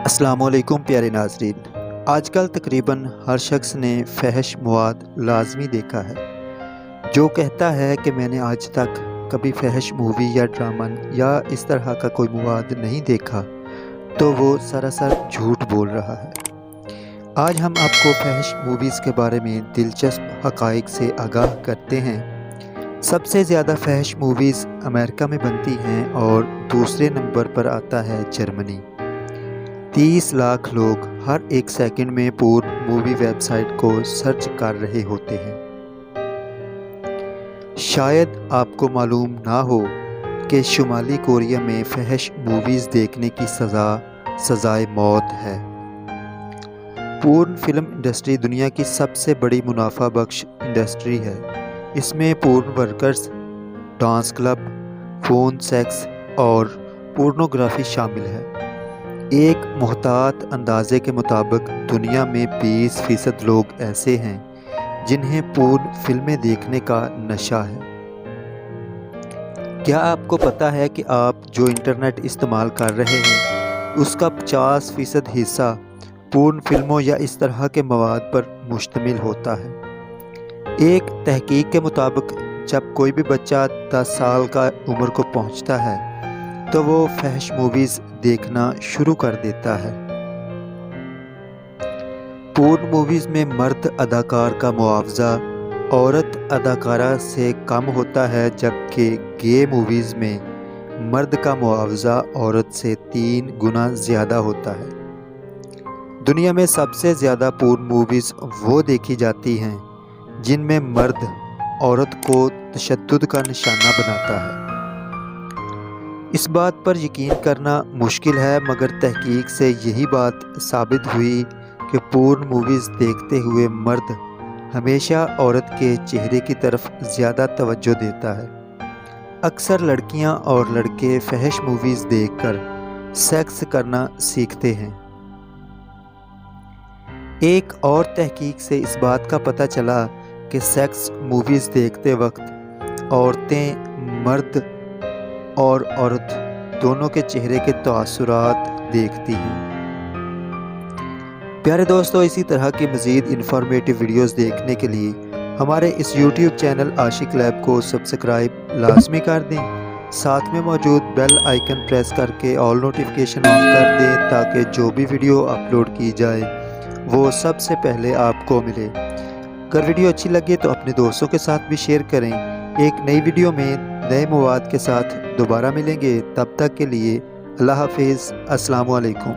अस्सलाम वालेकुम प्यारे नाज़रीन। आजकल तकरीबन हर शख्स ने फ़हश मवाद लाज़मी देखा है। जो कहता है कि मैंने आज तक कभी फ़हश मूवी या ड्रामा या इस तरह का कोई मवाद नहीं देखा, तो वो सरासर झूठ बोल रहा है। आज हम आपको फ़हश मूवीज़ के बारे में दिलचस्प हक़ाइक़ से आगाह करते हैं। सबसे ज़्यादा फ़हश मूवीज़ अमेरिका में बनती हैं और दूसरे नंबर पर आता है जर्मनी। 30 लाख लोग हर एक सेकंड में पूर्ण मूवी वेबसाइट को सर्च कर रहे होते हैं। शायद आपको मालूम ना हो कि शुमाली कोरिया में फ़हश मूवीज़ देखने की सज़ाए मौत है। पूर्ण फिल्म इंडस्ट्री दुनिया की सबसे बड़ी मुनाफा बख्श इंडस्ट्री है। इसमें पूर्ण workers, dance club, phone sex और पोर्नोग्राफी शामिल है। एक मुहतात अंदाजे के मुताबिक दुनिया में 20% लोग ऐसे हैं जिन्हें पूर्ण फिल्में देखने का नशा है। क्या आपको पता है कि आप जो इंटरनेट इस्तेमाल कर रहे हैं उसका 50% हिस्सा पूर्ण फिल्मों या इस तरह के मवाद पर मुश्तमिल होता है। एक तहकीक के मुताबिक जब कोई भी बच्चा 10 साल का उम्र को पहुंचता है तो वो फ़हश मूवीज़ देखना शुरू कर देता है। पूर्ण मूवीज़ में मर्द अदाकार का मुआवजा औरत अदाकारा से कम होता है, जबकि गे मूवीज़ में मर्द का मुआवजा औरत से 3 गुना ज़्यादा होता है। दुनिया में सबसे ज़्यादा पूर्ण मूवीज़ वो देखी जाती हैं जिनमें मर्द औरत को तशद्दुद का निशाना बनाता है। इस बात पर यकीन करना मुश्किल है, मगर तहकीक से यही बात साबित हुई कि पूर्ण मूवीज़ देखते हुए मर्द हमेशा औरत के चेहरे की तरफ ज़्यादा तवज्जो देता है। अक्सर लड़कियां और लड़के फ़हश मूवीज़ देखकर सेक्स करना सीखते हैं। एक और तहकीक से इस बात का पता चला कि सेक्स मूवीज़ देखते वक्त औरतें मर्द और औरत दोनों के चेहरे के तासुरात देखती हैं। प्यारे दोस्तों, इसी तरह की मज़ीद इन्फॉर्मेटिव वीडियोस देखने के लिए हमारे इस YouTube चैनल आशिक लैब को सब्सक्राइब लाजमी कर दें। साथ में मौजूद बेल आइकन प्रेस करके ऑल नोटिफिकेशन ऑन कर दें ताकि जो भी वीडियो अपलोड की जाए वो सबसे पहले आपको मिले। अगर वीडियो अच्छी लगे तो अपने दोस्तों के साथ भी शेयर करें। एक नई वीडियो में नए मवाद के साथ दोबारा मिलेंगे। तब तक के लिए अल्लाह हाफिज़। अस्सलामु अलैकुम।